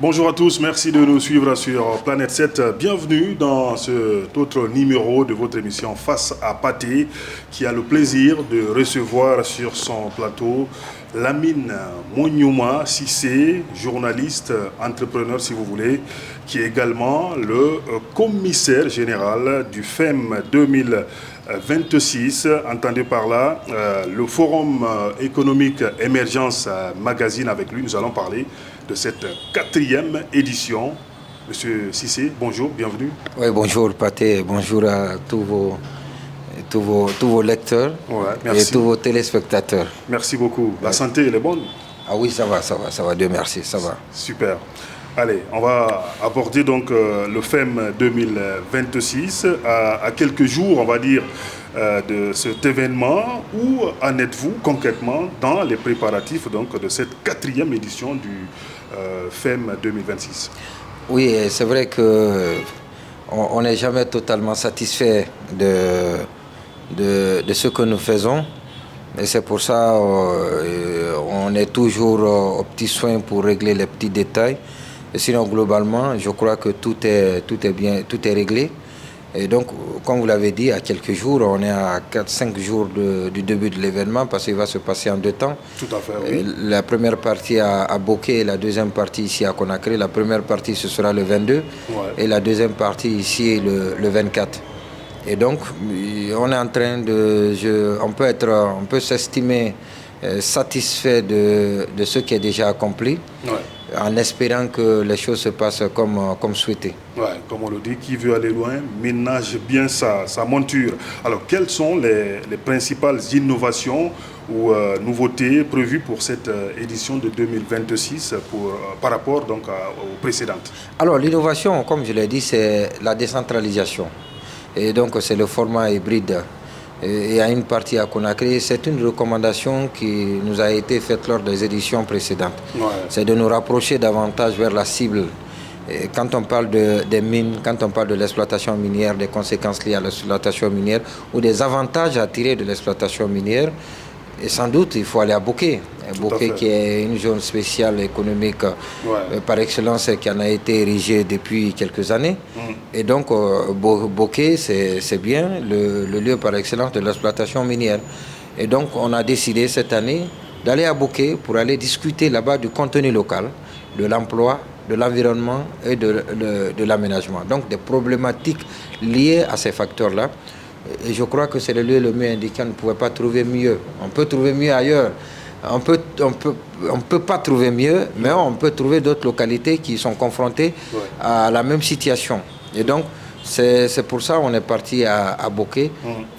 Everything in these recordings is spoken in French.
Bonjour à tous, merci de nous suivre sur Planète 7. Bienvenue dans cet autre numéro de votre émission Face à Pathé, qui a le plaisir de recevoir sur son plateau Lamine Mouniouma Cissé, journaliste, entrepreneur si vous voulez, qui est également le commissaire général du FEM 2026. Entendez par là le Forum économique Émergence Magazine. Avec lui, nous allons parler de cette 4e édition. Monsieur Cissé, bonjour, bienvenue. Oui, bonjour Pathé, bonjour à tous vos lecteurs et tous vos téléspectateurs. Merci beaucoup. La santé, elle est bonne? Ah oui, ça va, Dieu merci, ça va. Super. Allez, on va aborder donc le FEM 2026 à quelques jours, on va dire, de cet événement. Où en êtes-vous concrètement dans les préparatifs donc, de cette 4e édition du FEM 2026? Oui, c'est vrai qu'on n'est jamais totalement satisfait de ce que nous faisons. Et c'est pour ça on est toujours aux petits soins pour régler les petits détails. Et sinon, globalement, je crois que tout est bien réglé. Et donc, comme vous l'avez dit, à quelques jours, on est à 4-5 jours du début de l'événement, parce qu'il va se passer en 2 temps. Tout à fait, oui. La première partie à Bokeh et la deuxième partie ici à Conakry. La première partie, ce sera le 22, et la deuxième partie ici, le 24. Et donc, on est en train on peut s'estimer satisfait de ce qui est déjà accompli, en espérant que les choses se passent comme souhaité. Ouais, comme on le dit, qui veut aller loin ménage bien sa monture. Alors, quelles sont les principales innovations ou nouveautés prévues pour cette édition de 2026 par rapport donc, aux précédentes? Alors, l'innovation, comme je l'ai dit, c'est la décentralisation. Et donc, c'est le format hybride. Et il y a une partie à Conakry. C'est une recommandation qui nous a été faite lors des éditions précédentes. C'est de nous rapprocher davantage vers la cible. Et quand on parle des mines, quand on parle de l'exploitation minière, des conséquences liées à l'exploitation minière ou des avantages à tirer de l'exploitation minière, et sans doute, il faut aller à Bokeh. Bokeh qui est une zone spéciale économique par excellence qui en a été érigée depuis quelques années. Et donc, Bokeh, c'est bien le lieu par excellence de l'exploitation minière. Et donc, on a décidé cette année d'aller à Bokeh pour aller discuter là-bas du contenu local, de l'emploi, de l'environnement et de l'aménagement. Donc, des problématiques liées à ces facteurs-là. Et je crois que c'est le lieu le mieux indiqué. On ne pouvait pas trouver mieux. On peut trouver mieux ailleurs. On peut pas trouver mieux, mais on peut trouver d'autres localités qui sont confrontées à la même situation. Et donc, c'est pour ça qu'on est parti à Bokeh.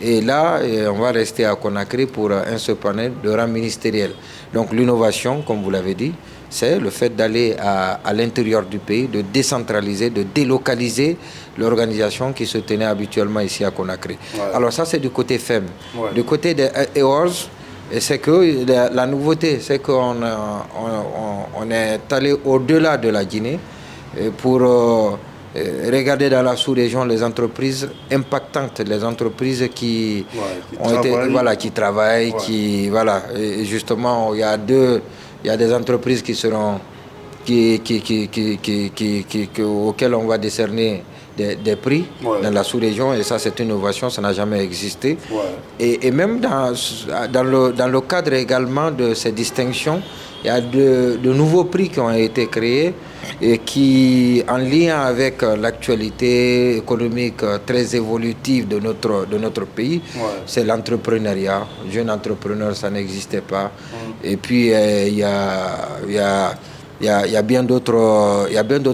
Et là, on va rester à Conakry pour un seul panel de rang ministériel. Donc, l'innovation, comme vous l'avez dit, c'est le fait d'aller à l'intérieur du pays, de décentraliser, de délocaliser l'organisation qui se tenait habituellement ici à Conakry. Alors ça, c'est du côté FEM. Du côté des EORS, c'est que la nouveauté, c'est qu'on est allé au-delà de la Guinée pour regarder dans la sous-région les entreprises impactantes, les entreprises qui travaillent, et justement, il y a des entreprises auxquelles on va décerner des prix dans la sous-région, et ça, c'est une innovation, ça n'a jamais existé. Et même dans le cadre également de ces distinctions, il y a de nouveaux prix qui ont été créés et qui, en lien avec l'actualité économique très évolutive de notre pays, c'est l'entrepreneuriat. Jeune entrepreneur, ça n'existait pas. Et puis, il y a bien d'autres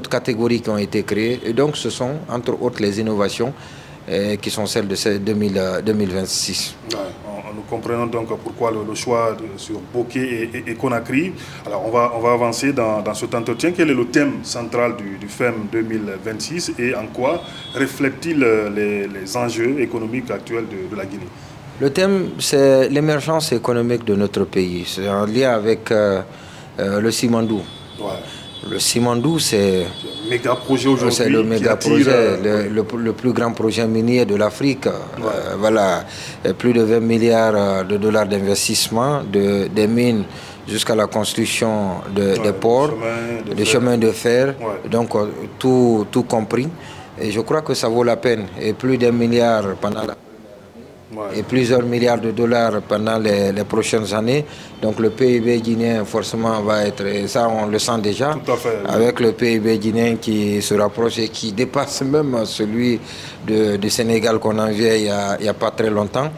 catégories qui ont été créées. Et donc, ce sont, entre autres, les innovations qui sont celles de 2026. Nous comprenons donc pourquoi le choix sur Bokeh et Conakry. Alors, on va avancer dans cet entretien. Quel est le thème central du FEM 2026 et en quoi reflète-t-il les enjeux économiques actuels de la Guinée? Le thème, c'est l'émergence économique de notre pays. C'est en lien avec le Simandou. Le Simandou, c'est méga projet aujourd'hui. C'est le méga projet, le plus grand projet minier de l'Afrique. Voilà, plus de 20 milliards de dollars d'investissement, des mines jusqu'à la construction des ports, des chemins de fer, donc tout compris. Et je crois que ça vaut la peine. Et plus d'1 milliard pendant la et plusieurs milliards de dollars pendant les prochaines années. Donc le PIB guinéen forcément va être, et ça on le sent déjà, avec le PIB guinéen qui se rapproche et qui dépasse même celui du Sénégal qu'on enviait il n'y a pas très longtemps.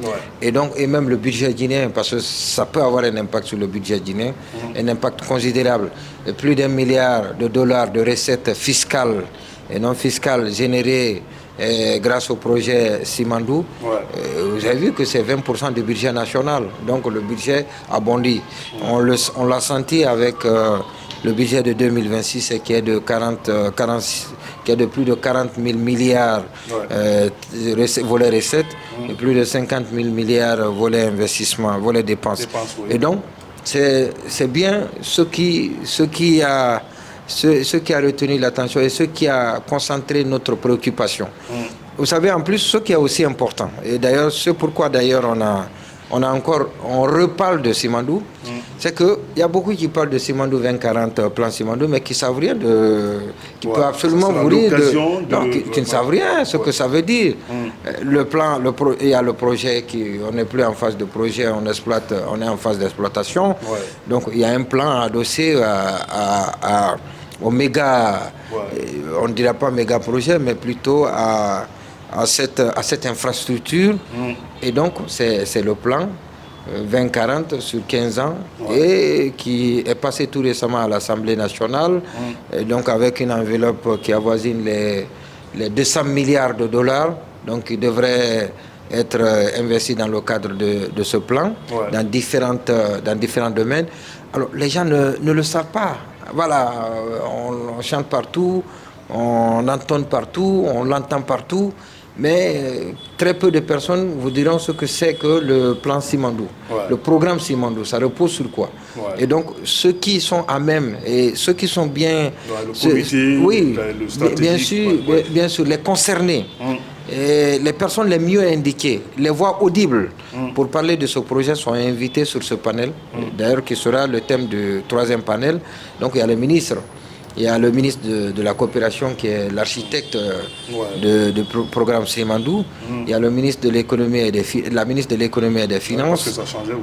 Et donc, et même le budget guinéen, parce que ça peut avoir un impact sur le budget guinéen, un impact considérable. Et plus d'1 milliard de dollars de recettes fiscales et non fiscales générées grâce au projet Simandou, vous avez vu que c'est 20% du budget national. Donc le budget a bondi. On l'a senti avec le budget de 2026 qui est de qui est de plus de 40 000 milliards volets recettes et plus de 50 000 milliards volets investissement, volets dépenses. Et donc c'est bien ce qui a retenu l'attention et ce qui a concentré notre préoccupation. Vous savez, en plus, ce qui est aussi important, et d'ailleurs, c'est pourquoi d'ailleurs on reparle de Simandou, c'est qu'il y a beaucoup qui parlent de Simandou 2040, plan Simandou, mais qui ne savent rien qui peuvent absolument vous dire, qui ne savent rien, ce que ça veut dire. Le plan, il y a le projet on n'est plus en phase de projet, on est en phase d'exploitation. Donc il y a un plan adossé au méga, on ne dira pas méga projet, mais plutôt à cette infrastructure. Et donc c'est le plan 2040 sur 15 ans et qui est passé tout récemment à l'Assemblée nationale, et donc avec une enveloppe qui avoisine les 200 milliards de dollars, donc qui devrait être investi dans le cadre de ce plan, dans différents domaines. Alors les gens ne le savent pas. Voilà, on chante partout, on entonne partout, on l'entend partout, mais très peu de personnes vous diront ce que c'est que le plan Simandou, le programme Simandou, ça repose sur quoi. Et donc ceux qui sont à même et ceux qui sont bien, le comité, le stratégique, bien sûr, les concernés. Et les personnes les mieux indiquées, les voix audibles pour parler de ce projet sont invitées sur ce panel, d'ailleurs qui sera le thème du 3e panel. Donc il y a le ministre de la coopération qui est l'architecte du programme Simandou. Il y a le ministre de l'économie la ministre de l'économie et des finances, parce que ça changeait,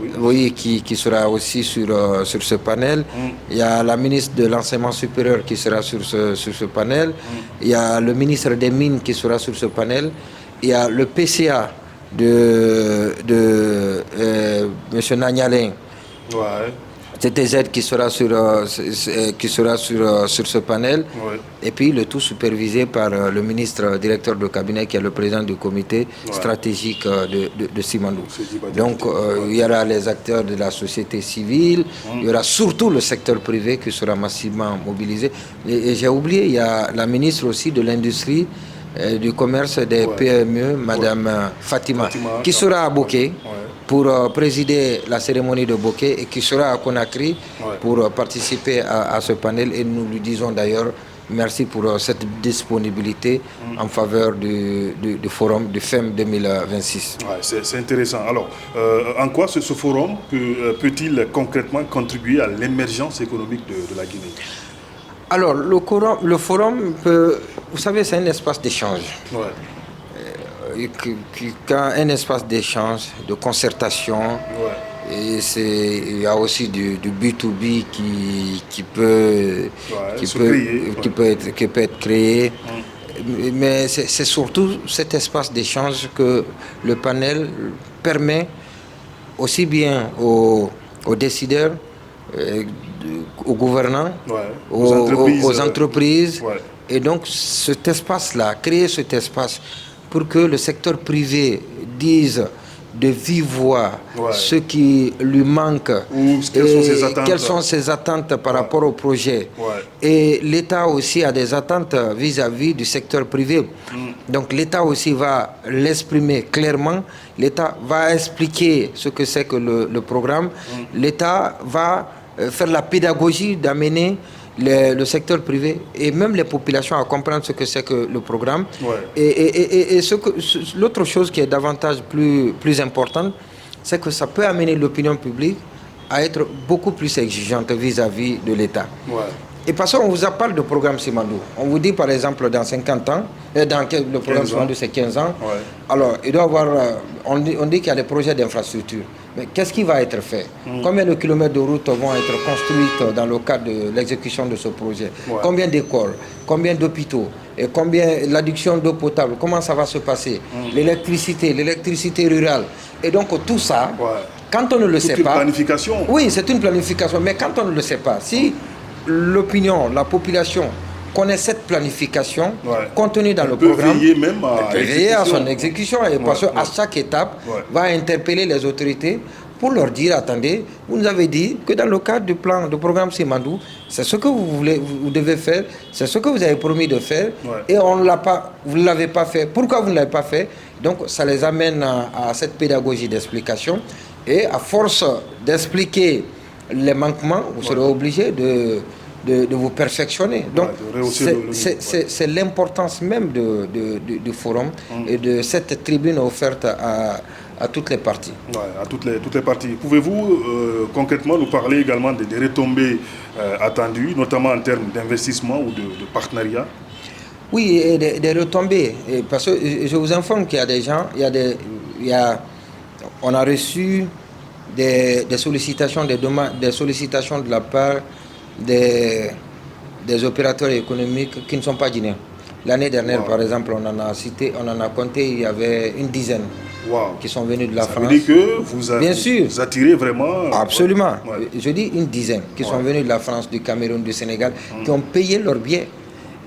qui sera aussi sur ce panel. Il y a la ministre de l'enseignement supérieur qui sera sur ce panel. Il y a le ministre des mines qui sera sur ce panel. Il y a le PCA de M. Nagnalin. TTZ qui sera sur ce panel, et puis le tout supervisé par le ministre directeur de cabinet qui est le président du comité stratégique de Simandou. Donc il y aura les acteurs de la société civile, il y aura surtout le secteur privé qui sera massivement mobilisé. Et j'ai oublié, il y a la ministre aussi de l'industrie, du commerce des PME, Madame Fatima, qui sera à Bokeh pour présider la cérémonie de Bokeh et qui sera à Conakry pour participer à ce panel. Et nous lui disons d'ailleurs merci pour cette disponibilité en faveur du forum du FEM 2026. C'est intéressant. Alors, en quoi ce forum peut-il concrètement contribuer à l'émergence économique de la Guinée ? Alors, le forum peut, vous savez, c'est un espace d'échange. Un espace d'échange, de concertation. Et il y a aussi du B2B qui peut être créé. Mais c'est surtout cet espace d'échange que le panel permet aussi bien aux décideurs, aux gouvernants, aux entreprises. Et donc cet espace-là, créer cet espace pour que le secteur privé dise de vive voix ce qui lui manque, quelles sont ses attentes par rapport au projet. Et l'État aussi a des attentes vis-à-vis du secteur privé. Donc l'État aussi va l'exprimer clairement, l'État va expliquer ce que c'est que le programme, l'État va faire la pédagogie d'amener le secteur privé et même les populations à comprendre ce que c'est que le programme. Et l'autre chose qui est davantage plus importante, c'est que ça peut amener l'opinion publique à être beaucoup plus exigeante vis-à-vis de l'État. Ouais. Et parce qu'on vous parle de programme Simandou. On vous dit par exemple dans 50 ans, le programme Simandou c'est 15 ans. Ouais. Alors il doit y avoir, on dit qu'il y a des projets d'infrastructure. Mais qu'est-ce qui va être fait? Combien de kilomètres de routes vont être construites dans le cadre de l'exécution de ce projet? Ouais. Combien d'écoles? Combien d'hôpitaux? Et combien l'adduction d'eau potable? Comment ça va se passer? L'électricité rurale. Et donc tout ça, quand on ne le sait pas... C'est une planification. Oui, c'est une planification. Mais quand on ne le sait pas, si l'opinion, la population connaît cette planification contenue dans le programme, veiller à son exécution et parce qu'à chaque étape va interpeller les autorités pour leur dire attendez, vous nous avez dit que dans le cadre du plan de programme Simandou, c'est ce que vous devez faire, c'est ce que vous avez promis de faire et on l'a pas, vous ne l'avez pas fait. Pourquoi vous ne l'avez pas fait? Donc ça les amène à cette pédagogie d'explication et à force d'expliquer les manquements, vous serez obligé de vous perfectionner. Donc, c'est l'importance même du forum et de cette tribune offerte à toutes les parties. Ouais, à toutes les parties. Pouvez-vous concrètement nous parler également des retombées attendues, notamment en termes d'investissement ou de partenariat? Oui, et des retombées. Parce que je vous informe qu'il y a des gens, on a reçu des sollicitations, des sollicitations de la part des opérateurs économiques qui ne sont pas guinéens. L'année dernière, par exemple, on en a compté, il y avait une dizaine qui sont venus de la France. Ça veut dire que vous attirez vraiment... Absolument. Je dis une dizaine qui sont venus de la France, du Cameroun, du Sénégal, qui ont payé leur billet,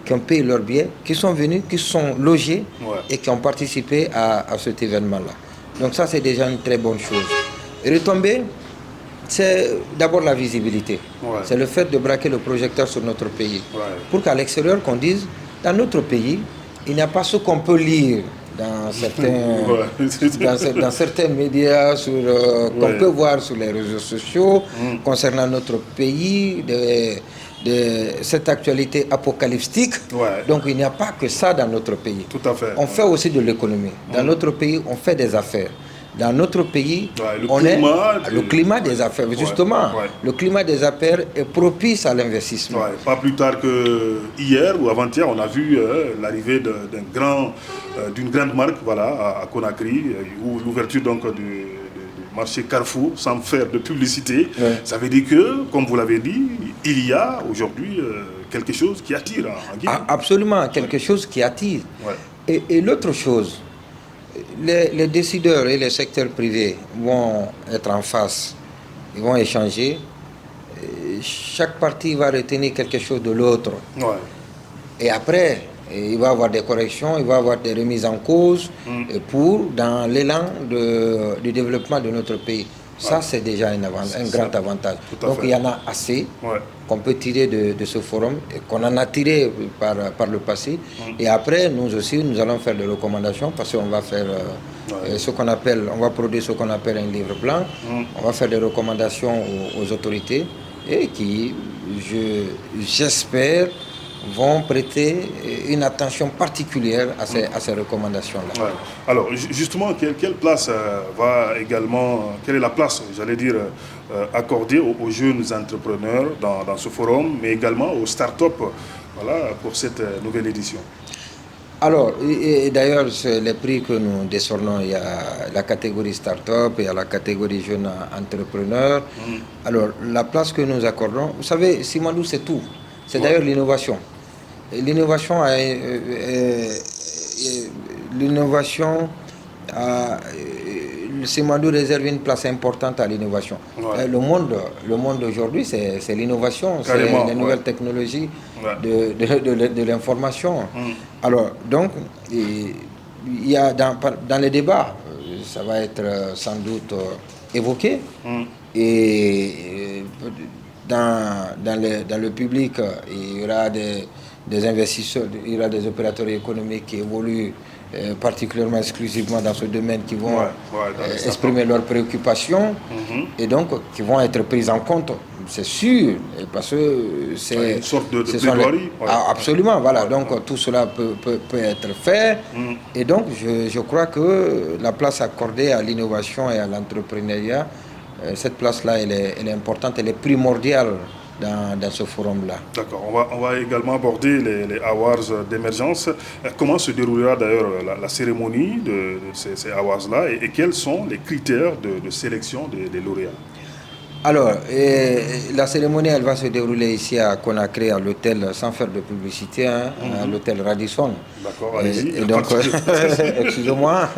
qui sont venus, qui sont logés et qui ont participé à cet événement-là. Donc ça, c'est déjà une très bonne chose. Retomber, c'est d'abord la visibilité. C'est le fait de braquer le projecteur sur notre pays. Pour qu'à l'extérieur, qu'on dise, dans notre pays, il n'y a pas ce qu'on peut lire dans certains médias, qu'on peut voir sur les réseaux sociaux, concernant notre pays, de cette actualité apocalyptique. Donc il n'y a pas que ça dans notre pays. Tout à fait. On fait aussi de l'économie. Dans notre pays, on fait des affaires. Dans notre pays, le climat des affaires, justement, le climat des affaires est propice à l'investissement. Pas plus tard que hier ou avant-hier, on a vu l'arrivée d'une grande marque à Conakry, ou l'ouverture donc du marché Carrefour, sans faire de publicité. Ça veut dire que, comme vous l'avez dit, il y a aujourd'hui quelque chose qui attire en Guinée. Absolument, quelque chose qui attire. Et l'autre chose, les décideurs et les secteurs privés vont être en face, ils vont échanger. Chaque partie va retenir quelque chose de l'autre. Et après, il va y avoir des corrections, il va y avoir des remises en cause dans l'élan du développement de notre pays. Ça, c'est déjà un grand avantage. Donc, il y en a assez qu'on peut tirer de ce forum, et qu'on en a tiré par le passé. Et après, nous aussi, nous allons faire des recommandations parce qu'on va faire on va produire ce qu'on appelle un livre blanc. On va faire des recommandations aux autorités et qui, j'espère, vont prêter une attention particulière à ces recommandations-là. Alors, justement, quelle place quelle est la place, j'allais dire, accordée aux jeunes entrepreneurs dans ce forum, mais également aux start-up pour cette nouvelle édition? Alors, et d'ailleurs, les prix que nous décernons, il y a la catégorie start-up, il y a la catégorie jeunes entrepreneurs. Alors, la place que nous accordons, vous savez, Simandou, c'est tout. C'est d'ailleurs l'innovation. L'innovation, le Simandou réserve une place importante à l'innovation. Le monde d'aujourd'hui, c'est l'innovation, c'est les nouvelles technologies de l'information. Alors, donc, il y a dans les débats, ça va être sans doute évoqué, et dans le public, il y aura des investisseurs, il y aura des opérateurs économiques qui évoluent particulièrement exclusivement dans ce domaine, qui vont exprimer leurs préoccupations et donc qui vont être prises en compte, c'est sûr, parce que c'est une sorte de plaidoirie. Absolument, voilà. Donc tout cela peut être fait. Et donc je crois que la place accordée à l'innovation et à l'entrepreneuriat cette place-là, elle est importante, elle est primordiale dans ce forum-là. D'accord. On va également aborder les awards d'émergence. Comment se déroulera d'ailleurs la cérémonie de ces awards-là et quels sont les critères de sélection des lauréats? Alors, la cérémonie, elle va se dérouler ici à Conakry, à l'hôtel, sans faire de publicité, à l'hôtel Radisson. D'accord, allez-y. Et donc, excusez-moi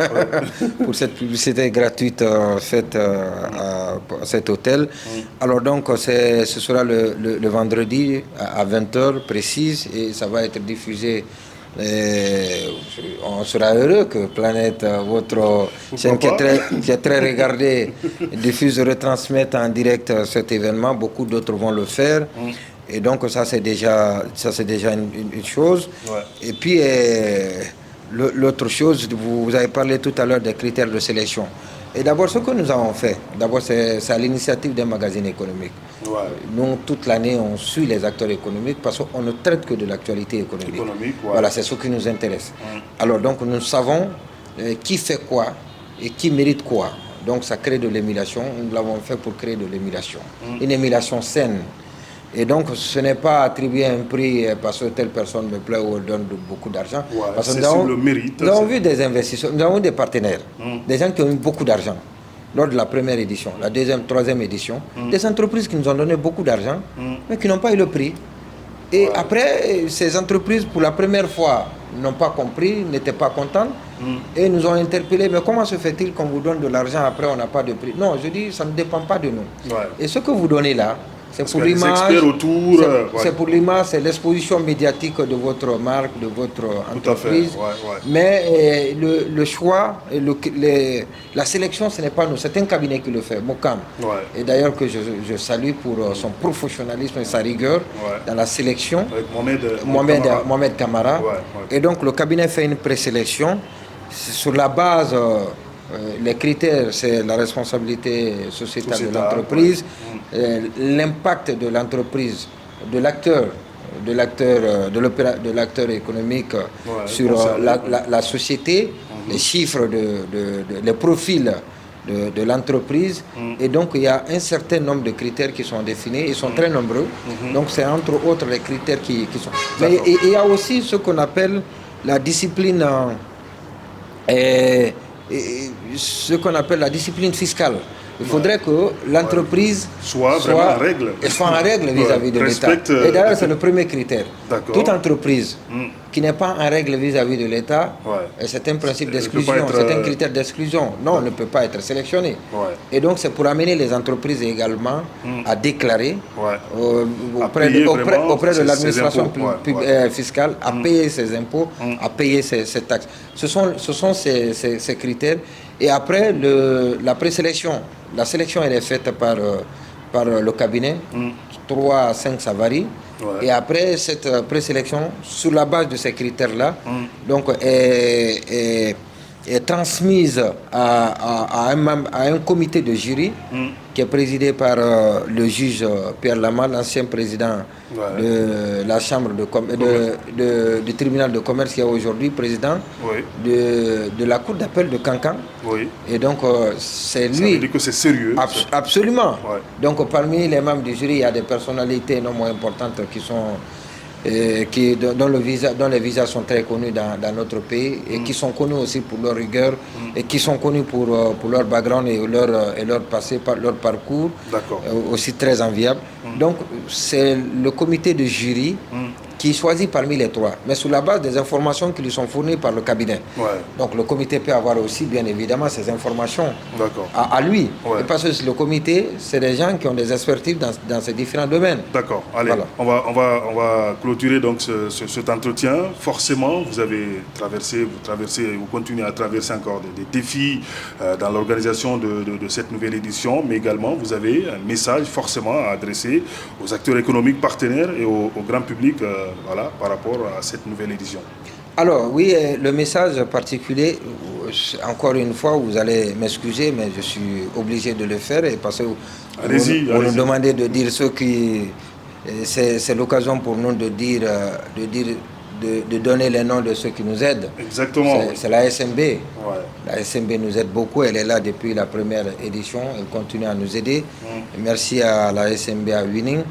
pour cette publicité gratuite faite à cet hôtel. Alors donc, ce sera le vendredi à 20h précise et ça va être diffusé. On sera heureux que Planète, votre chaîne qui est très regardée, diffuse, retransmette en direct cet événement. Beaucoup d'autres vont le faire. Et donc ça c'est déjà une chose. Ouais. Et puis l'autre chose, vous avez parlé tout à l'heure des critères de sélection. Et d'abord, ce que nous avons fait, c'est à l'initiative d'un magazine économique. Ouais. Nous, toute l'année, on suit les acteurs économiques parce qu'on ne traite que de l'actualité économique. Ouais. Voilà, c'est ce qui nous intéresse. Alors, donc, nous savons qui fait quoi et qui mérite quoi. Donc, ça crée de l'émulation. Nous l'avons fait pour créer de l'émulation. Une émulation saine. Et donc, ce n'est pas attribuer un prix parce que telle personne me plaît ou donne beaucoup d'argent. Ouais, parce que c'est sur le mérite. Nous avons vu des investisseurs, nous avons eu des partenaires, des gens qui ont eu beaucoup d'argent lors de la première édition, la deuxième, troisième édition. Des entreprises qui nous ont donné beaucoup d'argent, mais qui n'ont pas eu le prix. Et après, ces entreprises, pour la première fois, n'ont pas compris, n'étaient pas contentes, et nous ont interpellés. Mais comment se fait-il qu'on vous donne de l'argent, après on n'a pas de prix? Non, je dis, ça ne dépend pas de nous. Ouais. Et ce que vous donnez là, c'est pour l'image, c'est pour l'image, c'est l'exposition médiatique de votre marque, de votre entreprise. Mais le choix, la sélection, ce n'est pas nous, c'est un cabinet qui le fait, Mokam. Et d'ailleurs que je salue pour son professionnalisme et sa rigueur dans la sélection. Avec Mohamed Kamara. Et donc le cabinet fait une présélection sur la base. Les critères, c'est la responsabilité sociétale de l'entreprise, l'impact de l'entreprise, de l'acteur économique sur la société, les chiffres, les profils de l'entreprise. Et donc, il y a un certain nombre de critères qui sont définis, ils sont très nombreux. Donc, c'est entre autres les critères qui sont... Mais il y a aussi ce qu'on appelle la discipline... ce qu'on appelle la discipline fiscale. Il faudrait que l'entreprise soit vraiment en règle vis-à-vis de l'État. Et d'ailleurs, c'est le premier critère. Toute entreprise qui n'est pas en règle vis-à-vis de l'État, c'est un principe d'exclusion, c'est un critère d'exclusion. Non, ne peut pas être sélectionné. Et donc, c'est pour amener les entreprises également à déclarer auprès de l'administration fiscale, à payer ses impôts, à payer ses taxes. Ce sont ces critères. Et après, la présélection, la sélection elle est faite par le cabinet, 3 à 5 ça varie. Et après, cette présélection, sur la base de ces critères-là, donc est transmise à un comité de jury qui est présidé par le juge Pierre Lama, l'ancien président de la chambre du tribunal de commerce qui est aujourd'hui président de la cour d'appel de Cancan. Et donc c'est lui. Ça veut dire que c'est sérieux. Absolument. Donc parmi les membres du jury, il y a des personnalités non moins importantes qui sont dont les visas sont très connus dans notre pays et qui sont connus aussi pour leur rigueur et qui sont connus pour leur background et leur passé, leur parcours aussi très enviable. Donc c'est le comité de jury qui choisit parmi les 3, mais sur la base des informations qui lui sont fournies par le cabinet. Donc le comité peut avoir aussi bien évidemment ces informations à lui. Et parce que le comité, c'est des gens qui ont des expertises dans ces différents domaines. D'accord, allez, on va clôturer donc cet entretien. Forcément, vous continuez à traverser encore des défis dans l'organisation de cette nouvelle édition, mais également vous avez un message forcément à adresser aux acteurs économiques partenaires et au grand public par rapport à cette nouvelle édition. Alors oui, le message particulier, encore une fois, vous allez m'excuser, mais je suis obligé de le faire et parce que vous nous demandez de dire ce qui... C'est l'occasion pour nous de dire de donner les noms de ceux qui nous aident. Exactement. C'est la SMB. Ouais. La SMB nous aide beaucoup. Elle est là depuis la première édition. Elle continue à nous aider. Merci à la SMB à Winning.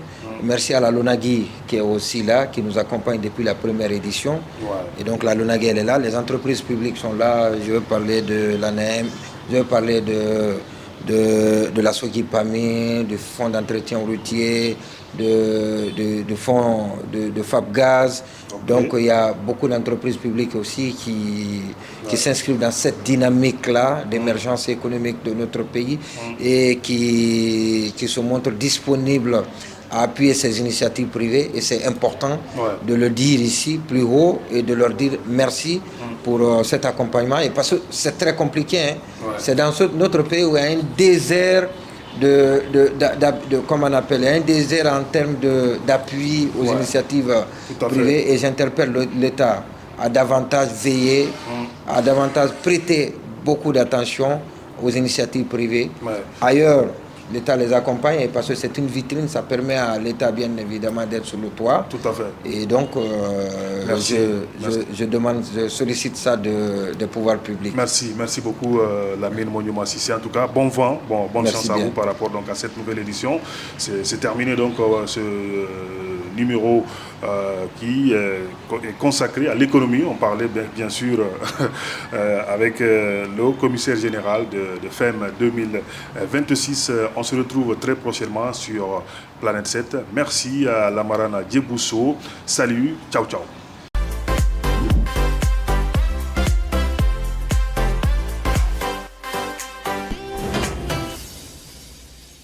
Merci à la Lonagui qui est aussi là, qui nous accompagne depuis la première édition. Ouais. Et donc la Lonagui, elle est là. Les entreprises publiques sont là. Je veux parler de l'ANEM. Je veux parler de la Sogipami, du fonds d'entretien routier, de fonds de FabGaz. Okay. Donc il y a beaucoup d'entreprises publiques aussi qui s'inscrivent dans cette dynamique-là d'émergence économique de notre pays et qui se montrent disponibles à appuyer ces initiatives privées. Et c'est important de le dire ici plus haut et de leur dire merci pour cet accompagnement. Et parce que c'est très compliqué. Hein. C'est dans notre pays où il y a un désert comme on appelle, un désert en termes d'appui aux initiatives privées. Et j'interpelle l'État à davantage veiller, à davantage prêter beaucoup d'attention aux initiatives privées. Ailleurs, l'État les accompagne et parce que c'est une vitrine, ça permet à l'État bien évidemment d'être sur le toit. Tout à fait. Et donc, je sollicite ça des pouvoirs publics. Merci beaucoup Lamine Moniouma Cissé. En tout cas, bon vent, bonne chance à vous par rapport donc, à cette nouvelle édition. C'est terminé donc ce numéro qui est consacré à l'économie. On parlait bien sûr avec le haut commissaire général de FEM 2026. On se retrouve très prochainement sur Planète 7. Merci à Lamarana Djebousso. Salut, ciao ciao.